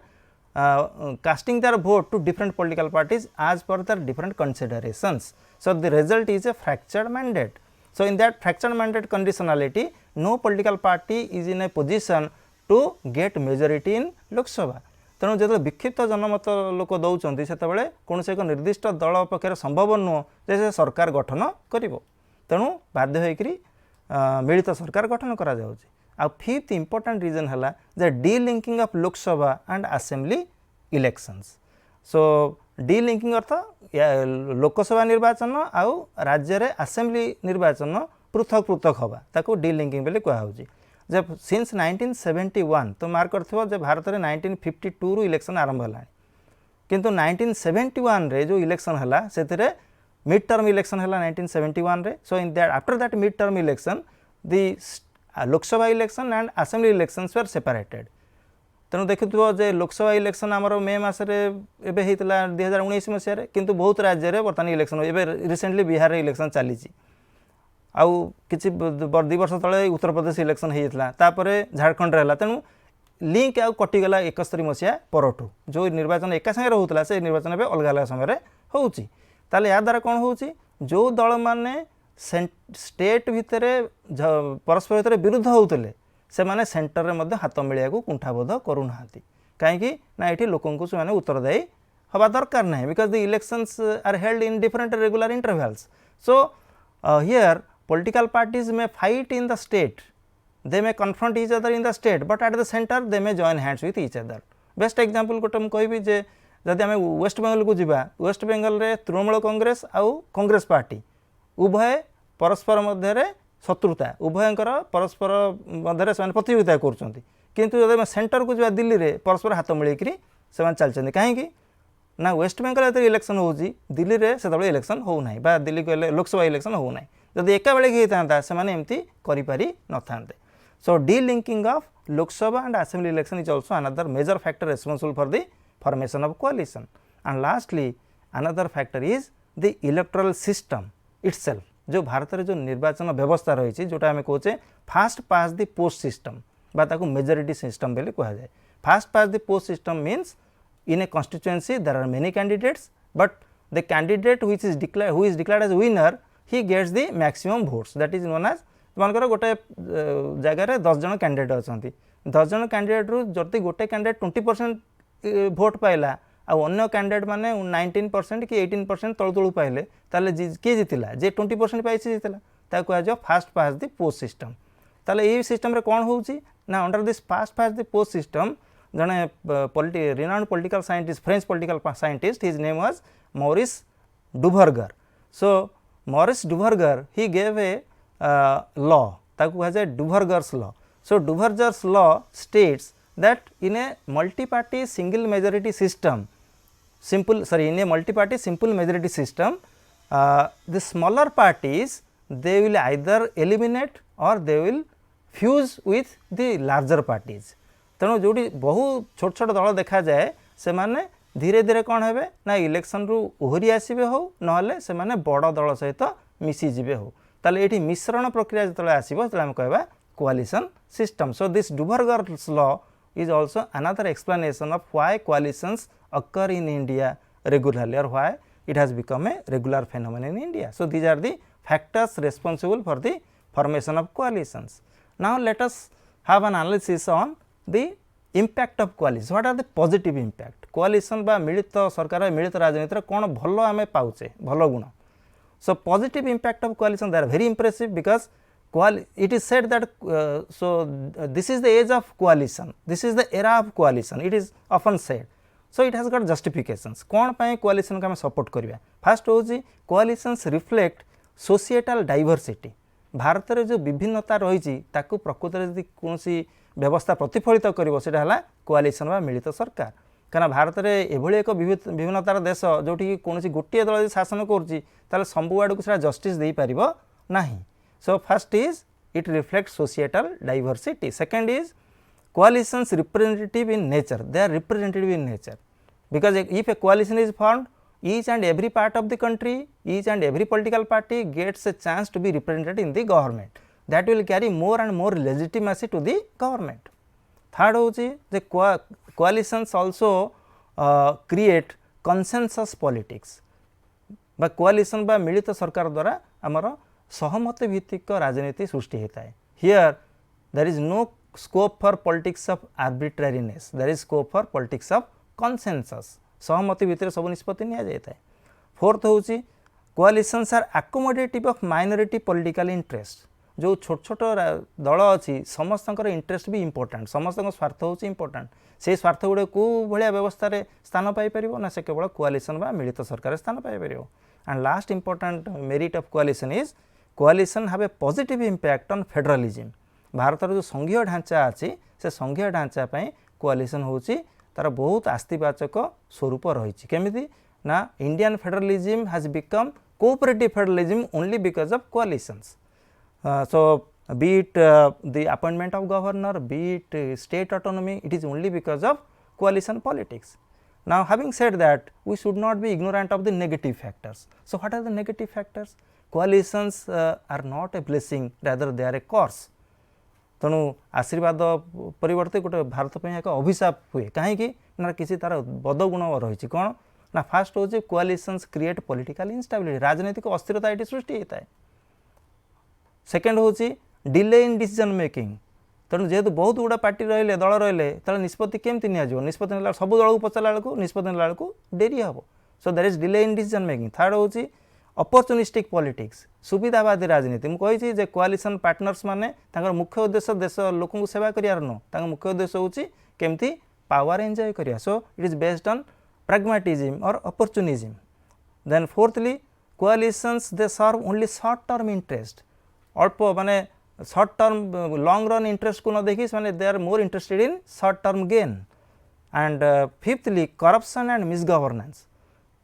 casting their vote to different political parties as per their different considerations. So the result is a fractured mandate. So in that fractured mandate conditionality, no political party is in a position to get majority in Lok Sabha. तेणु जो विक्षिप्त जनमत लोक दौरान से कौन एक निर्दिष्ट दल पक्षर संभव नुह जे सरकार गठन कर, तेणु बाध्य होकरी मिलित सरकार गठन करा जाउछि. आ फिफ्थ इंपोर्टेंट रीजन है जे delinking of Lok Sabha and assembly elections. So delinking अर्थ लोकसभा निर्वाचन आउ राज्य रे असेंबली निर्वाचन पृथक पृथक हवा ताको डीलिंकिंग बोली कहुछि. जब सिंस 1971 तो मार्क करथिबो जे भारत में 1952 रु इलेक्शन आरंभ है, किंतु 1971 रे जो इलेक्शन हला सेतिरे मिड टर्म इलेक्शन हला 1971 रे. So in that after that mid term election the Lok Sabha election and assembly elections were separated. तेणु देखुथिबो जे लोकसभा इलेक्शन आमर मे मासरे एबे हेतला 2019 मसिया रे, किंतु बहुत राज्य रे वर्तमान इलेक्शन एबे रिसेंटली बिहार रे इलेक्शन चलीची, आउ किछि 2 वर्ष तले उत्तर प्रदेश इलेक्शन होता, तापरे झारखंड रहा. तेणु लिंक आउ कटिगला 71 मसीहा परठू जो निर्वाचन एका संगे होता से निर्वाचन अलग अलग समय होउची. ताले या द्वारा कौन होउची, जो दल माने स्टेट भितर परस्पर भितर विरुद्ध होते से माने सेंटर रे मध्य हाथ मिलिया को कुंठाबोध करूना, कहीं ना ये लोकों को से उत्तरदायी हवा दरकार ना, because the elections are held in different regular intervals. So here political parties may fight in the state, they may confront each other in the state, but at the center they may join hands with each other. Best example गोटे मुझे कहबी जे जदि आम waste Bengal को जीवा, waste Bengal रे तृणमूल कांग्रेस आउ Congress party उभय परस्पर मध्य शत्रुता, उभयंकर परस्पर मध्य से प्रतियोगिता कर, किंतु जब सेंटर को जीवा दिल्ली रे परस्पर हाथ मिलकर से चलते कहीं ना वेस्ट बेंगल जो इलेक्शन होउची दिल्ली रे से इलेक्शन होना बा दिल्ली को लोकसभा इलेक्शन होना, जदि एका बेले होता से एमती करि न था. So delinking of Lok Sabha and assembly election is also another major factor responsible for the formation of coalition. And lastly another factor is the electoral system itself. जो भारत में जो निर्वाचन व्यवस्था रही जोटा आम कहे first past the post system बा ताको मेजोरिटी सिस्टम बोली कहुए. First past the post system means in a constituency there are many candidates, but the candidate who is declared as winner, he gets the maximum votes, that is known as मानकर गोटे जगार 10 जन candidate अच्छा 10 जन candidate रु जदि गोटे candidate 20% vote पाइला अन्य कैंडिडेट माने 19% कि 18% तलु तलु पाइले ताले किए जीतिला जे 20% पाइछि जीतिला ता कह जा first past the post system. ताले एही सिस्टम रे कोन होउची ना under this first past the post system जने renowned political scientist French political scientist his name was Maurice Duverger. So Maurice Duverger he gave a law ताकु कहा जाए Duverger's law. So Duverger's law states that in a multi-party single majority system, in a multi-party simple majority system, the smaller parties they will either eliminate or they will fuse with the larger parties. तेणु जो बहु छोट छोट दल देखा जाए से माने धीरे धीरे कौन है ना इलेक्शन रु ओहरी आसबे हो ना से माने बड़ दल सहित मिसीजे हो ताले एठी मिश्रण प्रक्रिया जो आसो आम कहवा coalition system. So this Duverger's law is also another explanation of why coalitions occur in India regularly or why it has become a regular phenomenon in India. So these are the factors responsible for the formation of coalitions. Now let us have an analysis on the impact of coalitions. What are the positive impact? Coalition बा मिलित सरकार मिलित राजनीति रे कोन भलो आमे पाउचे भलो गुण. So positive impact of coalition they are very impressive because it is said that this is the age of coalition, this is the era of coalition, it is often said. So it has got justifications. कौन पाए coalition को हमें support करिया? First होची coalitions reflect societal diversity. Bharat रे जो विभिन्नता रही ताकू प्रकृत रे यदि कोनसी व्यवस्था प्रतिफलित करिवो सेटा हला coalition बा मिलित सरकार। कारण भारत रे एभली एक विभिन्नतार देश जोठी कोनसी गोटिए दल शासन करूची ताले संबु आडू को सेटा जस्टिस देई परिबो नाही। So first is it reflects societal diversity. Second is coalitions representative in nature. They are representative in nature because if a coalition is formed, each and every part of the country, each and every political party gets a chance to be represented in the government. That will carry more and more legitimacy to the government. Third होची the coalitions also create consensus politics. बा coalition बा मिलित सरकार द्वारा आमर सहमति भित्तिक राजनीति सृष्टि होता है। Here there is no scope for politics of arbitrariness, there is scope for politics of consensus. सहमति भितर सब निष्पत्ति निया जाता है। फोर्थ होची coalitions are accommodative of minority political interest. जो छोट छोट दल अच्छी समस्तंकर इंटरेस्ट भी इंपोर्टेंट, समस्त स्वार्थ होची इंपोर्टेंट। से स्वार्थ गुड़े को भाया व्यवस्था रे स्थान पाई परिबो ना से केवल कोआलिशन बा मिलित सरकार स्थान पाई परिबो। And last important merit of coalition is coalition have a positive impact on federalism. Bharat जो संघीय ढांचा अच्छी से संघीय ढांचा कोआलिशन होची तार बहुत आस्थिवाचक स्वरूप रही। केमिति ना Indian federalism has become cooperative federalism only because of coalitions. So be it the appointment of governor, be it state autonomy, it is only because of coalition politics. Now having said that, we should not be ignorant of the negative factors. So what are the negative factors? Coalitions are not a blessing, rather they are a curse. तेणु आशीर्वाद परिवर्ते गोटे भारत पे एक अभिशाप हुए कहीं ना किसी तार बदगुण रही कौन ना फास्ट हो कोआलिशंस क्रिएट पॉलिटिकल इंस्टेबिलिटी, राजनीतिक अस्थिरता ये सृष्टि होता है. सेकेंड हूँ डिले इन डिसीजन मेकिंग. तेणु जेहेतु बहुत गुड़ा पार्टी रही दल रही निष्पत्ति केमती निष्पत्ति ना सब दल को पचारा बेलू निष्पत्ति ना डेरी हम. So there is delay in decision making. Third हूँ अपॉर्चुनिस्टिक पॉलिटिक्स, सुविधावादी राजनीति. मुझे जे कोआलिशन पार्टनर्स माने मुख्य उद्देश्य देश लोक सेवा करार नुह, मुख्य उद्देश्य हूँ केमती पावर एंजॉय करिया. So it is based on pragmatism or opportunism. Then fourthly, coalitions they serve only short term interest. अल्प माने short term long run interest को न देखी माने they are more interested in short term gain. And fifthly, corruption and misgovernance.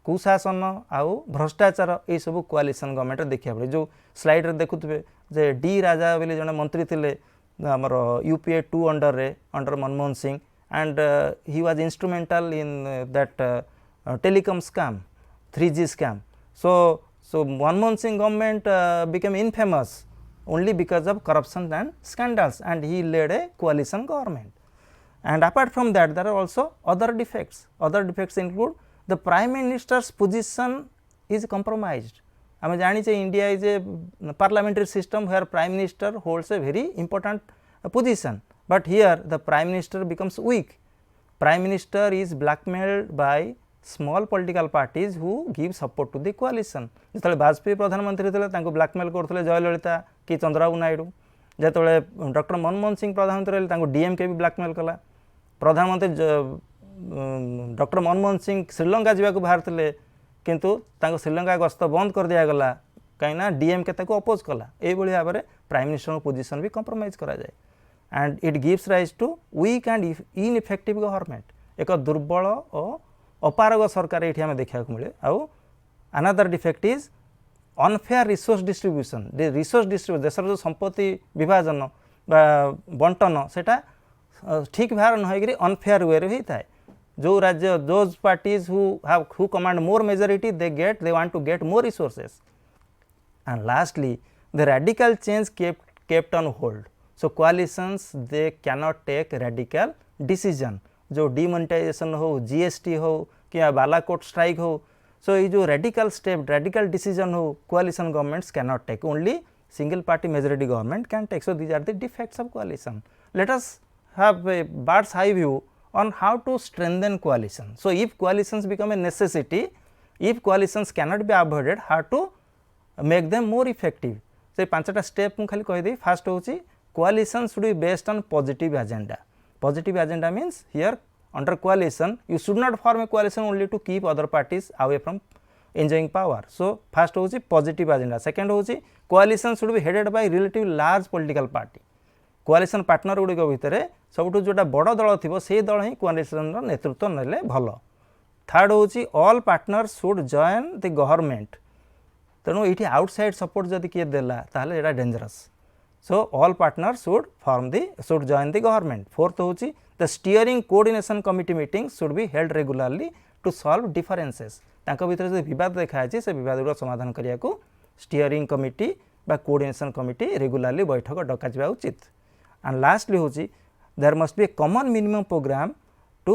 कुशासन आउ भ्रष्टाचार ये सब कोआलिशन गवर्नमेंट देखा पड़े. जो स्लाइड रे देखुथे जे डी राजा बोली जने मंत्री थिले हमर UPA 2 under Manmohan Singh, and he was instrumental in that telecom scam, 3G scam. So Manmohan Singh government became infamous only because of corruption and scandals, and he led a coalition government. And apart from that, there are also other defects. Other defects include the Prime Minister's position is compromised. I mean, India is a parliamentary system where Prime Minister holds a very important position, but here the Prime Minister becomes weak. Prime Minister is blackmailed by small political parties who give support to the coalition. जो वाजपेयी प्रधानमंत्री थे blackmail करते जयललिता कि चंद्रबाबू नायडू, जो doctor Manmohan Singh प्रधानमंत्री रहे DMK भी blackmail कला। प्रधानमंत्री डॉक्टर मनमोहन सिंह श्रीलंका जावाक बाहर थे किंतु श्रीलंका गस्त बंद कर दिगला कहीं डीएमके अपोज कला। यही भाव में प्राइम मिनिस्टर पोजिशन भी कंप्रोमाइज करा जाए and it gives rise to weak and ineffective government. एक दुर्बल और अपारग सरकार ये आम देखा मिले। आउ another defect is unfair resource distribution. Resource distribution देशर जो संपत्ति विभाजन बंटन सेटा ठीक भाव न होकर अनफेयर वे रे होता है। जो राज्य those parties who command more majority they want to get more resources. And lastly the radical change kept on hold. So कोalitions they cannot take radical decision. जो डिमोनेटाइजेशन हो, जीएसटी हो कि बालाकोट स्ट्राइक हो, सो ये जो रेडिकल स्टेप रेडिकल डिसीजन हो कोalition governments cannot take. Only single party majority government can take. So these are the defects of कोalition। Let us have a bird's eye view on how to strengthen coalition. So if coalitions become a necessity, if coalitions cannot be avoided, how to make them more effective. So पांचटा step मुझे खाली कहीदे। First हूँ coalition should be based on positive agenda. Positive agenda means here under coalition you should not form a coalition only to keep other parties away from enjoying power. So first हूँ positive agenda. Second हूँ coalition should be headed by relatively large political party. कोalition partner गुड़िक भितर सब जोटा बड़ दल थी से दल ही कोalition नेतृत्व नेले भल। थर्ड हूँ all partner should join the government. तेणु ये आउटसाइड सपोर्ट जदि किए देला ताहले एटा dangerous. So all partner should join the government. Fourth हूँ the steering coordination committee meeting should be held regularly to solve differences. तांको भितर जो विवाद देखाई से विवाद गुड़ा समाधान करने को स्टीयरिंग कमिटी बा कोऑर्डिनेशन कमिटी रेगुलरली बैठक डका उचित। And lastly होची there must be a common minimum program to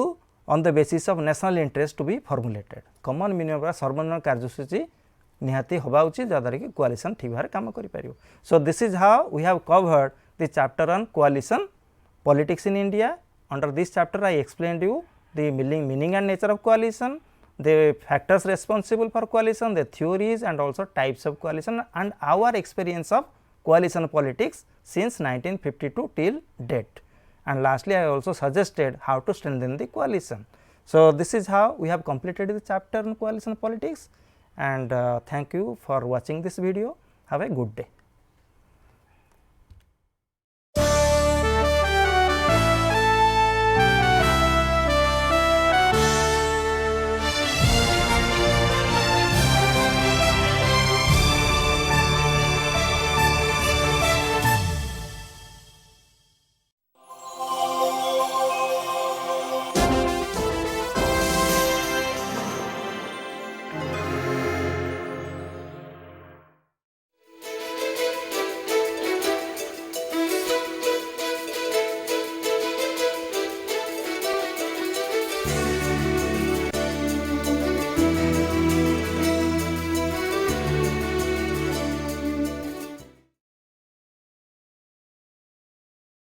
on the basis of national interest to be formulated. common minimum सर्वनिम्न कार्यसूची निहाती होबा उचित जद्वारा कि coalition ठीक भाव काम करि पारियो। So this is how we have covered the chapter on coalition politics in India. Under this chapter I explained you the meaning and nature of coalition, the factors responsible for coalition, the theories and also types of coalition, and our experience of coalition politics since 1952 till date. And lastly I also suggested how to strengthen the coalition. So this is how we have completed the chapter on coalition politics, and thank you for watching this video. Have a good day.